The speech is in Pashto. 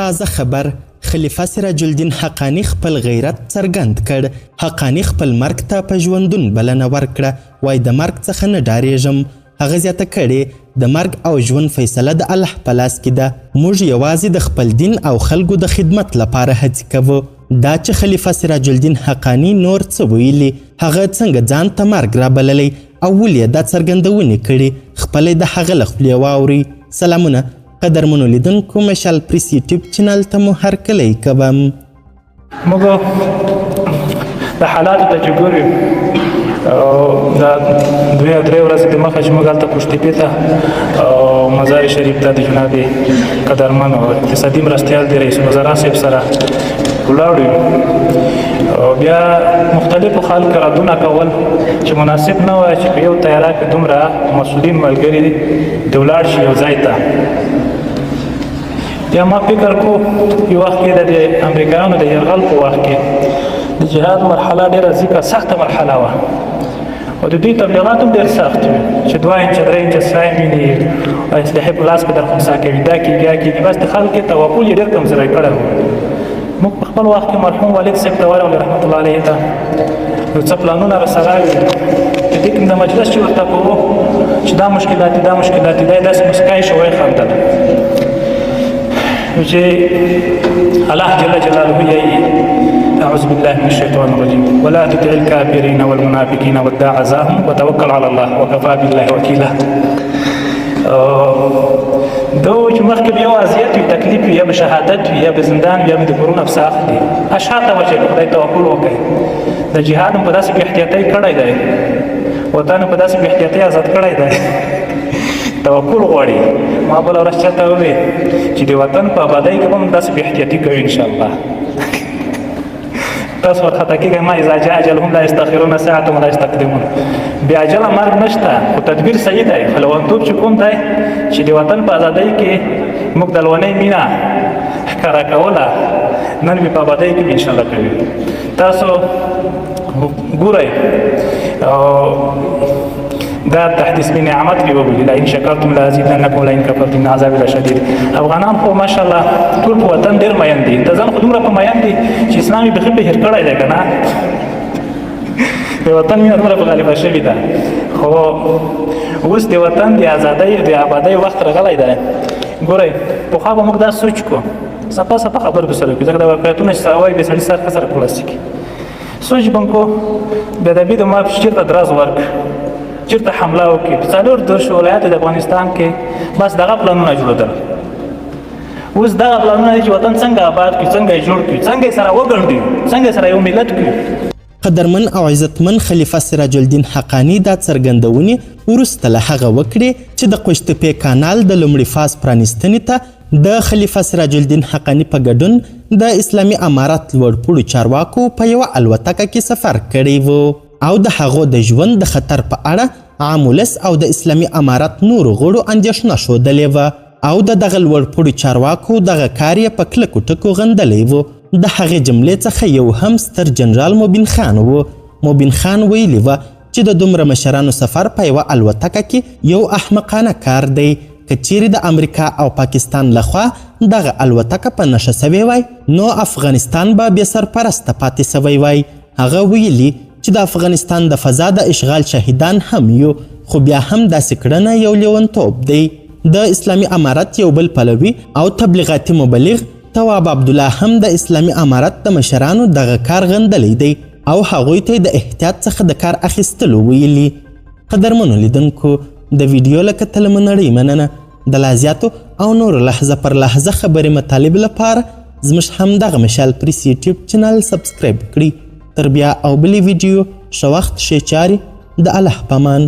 تازه خبر خلیفه سراج الدین حقانی خپل غیرت څرګند کړ. حقانی خپل مرګ ته په ژوندون بلنه ورکړه. وای د مرګ څخه نه ډارېږم. هغه زیاته کړې د مرګ او ژوند فیصله د الله په لاس کې ده. موږ یوازې د خپل دین او خلکو د خدمت لپاره هڅې کوو. دا چې خلیفه سراج الدین حقانی نور څه ویلي، هغه څنګه ځان ته مرګ رابللی او ولې دا څرګندونې کړي، خپله د هغه له خولې واورئ. سلامونه قدرمنو لیدونکو، مشال پریس یوټیوب چینل ته مو هرکلی کوم. موږ د حالاتو ته چې ګورو دا 2-3 ورځې د مخه چې موږ هلته پشتیپې ته مزار شریف ته د جناب قدرمن او اقتصادي مرستیال د رئیس الوزرا صاحب سره ولاړو او بیا مختلفو خلکو ردونه کول چې مناسب نه وای چې په یو طیاره کې دومره مسؤلین ملګري د ولاړ شي یو ځای ته. بیا ما فکر کو یو وخت کې د امریکایانو د یرغل په وخت کې د جهاد مرحله ډېره ځکه سخته مرحله وه او د دوی تبلیغات هم ډېر سخت وي چې 2 انچه 3 انچه سای مینې او اسلحې په لاس کې در خنثی کوي، دا کېږي هغه کېږي، بس د خلکو توکل یې ډېر کمزوری کړی و. موږ په خپل وخت کې مرحوم والد صاحب ته ورغلو رحمت الله علیه ته یو څه پلانونه راسره وي د دې کوم د مجلس چې ورته کوو چې دا مشکلات دي دا مشکلات دي، دا یې داسې مسکی شو ویې خندل چې الله جل جلاله یایي أعوذ بالله من الشيطان الرجيم ولا تطع الكافرين والمنافقين ودع عزاهم وتوكل على الله وكفى بالله وكيلا. دو چې مخکې به یو اذیت وي، تکلیف وي، یا به شهادت وي، یا به زندان وي، یا به د کورونه افسا اخلي، اشهاته وه چې خدای توکل وکړئ. د جهاد هم په داسې بې احتیاطۍ کړی دی، وطن په داسې بې احتیاطۍ ازاد کړی دی، توکل غواړي. ما بله ورځ چاته وویل چې د وطن په ابادۍ کې به هم داسې بې احتیاطي کوي انشاءالله. تاسو ورخطا کېږئ ما اذا جاء اجلهم لا یستأخرون ساعة ولا یستقدمون. بې اجله مرګ نشته، خو تدبیر صحیح دی. خلوانتوب چې کوم دی چې د وطن په ازادۍ کې موږ د لونۍ مینه ښکاره کوله، نن مې په ابادۍ کې انشاءالله کوي. تاسو ګورئ دا تحدیث بنعمت کې وګورئ، لئن شکرتم لازیدنکم ولئن کفرتم ان عذابی لشدید. افغانان خو ماشاءالله ټول په وطن ډېر مین دي، ته ځان خو دومره په مین دي چې اسلام یې بیخي بهر کړی دی که نه. د وطن مینه دومره په غالبه شوې ده. خو اوس د وطن د ازادۍ د ابادۍ وخت راغلی دی. ګورئ پخوا به موږ دا سوچ کړو، صفا صفا خبر به سره کړو، ځکه د واقعیتونه چې سره وایي بې سړي سره خلاصې کړي. سوچ به کړو بېادبي د ما چېرته دراز ورکړ، چېرته حمله وکړي. په 4 ولایاتو د افغانستان کې بس دغه پلانونه جوړېدل. اوس دغه پلانونه دي چې وطن څنګه آباد کړي، څنګه یې جوړ کړي، څنګه یې سره وګنډي، څنګه یې سره یو ملت کړي. قدرمن او عزتمن خلیفه سراج الدین حقانی دا څرګندونې وروسته له هغه وکړې چې د قوشتېپې کانال د لومړي فاز پرانیستنې ته د خلیفه سراج الدین حقانی په ګډون د اسلامي امارت لوړپوړو چارواکو په یوه الوتکه کې سفر کړی و او د هغو د ژوند د خطر په اړه عام ولس او د اسلامي امارت نورو غړو اندېښنه ښودلې وه او د دغه لوړپوړو چارواکو دغه کار یې په کلکو ټکو غندلی و. د هغې جملې څخه یو هم ستر جنرال موبین خان و. موبین خان ویلي وه چې د دومره مشرانو سفر په یوه الوتکه کې یو احمقانه کار دی. که چیرې د امریکا او پاکستان لخوا دغه الوتکه په نښه سوې وای نو افغانستان به بې سرپرسته پاتې سوی وای. هغه ویلي چې د افغانستان د فضا د اشغال شاهدان هم یو، خو بیا هم داسې کړنه یو لیونتوب دی. د اسلامي امارت یو بل پلوي او تبلیغاتي مبلغ تواب عبدالله هم د اسلامي امارت د مشرانو دغه کار غندلی دی او هغوی ته د احتیاط څخه د کار اخیستلو ویلي. قدرمنو لیدونکو، د ویډیو له کتلو مو نړۍ مننه. د لا زیاتو او نورو لحظه پر لحظه خبرې مطالب لپاره زموږ همدغه مشال پریس یوټیوب چینل سبسکرایب کړئ. تر بیا او بلې ویډیو ښه وخت ښې چارې. د الله په امان.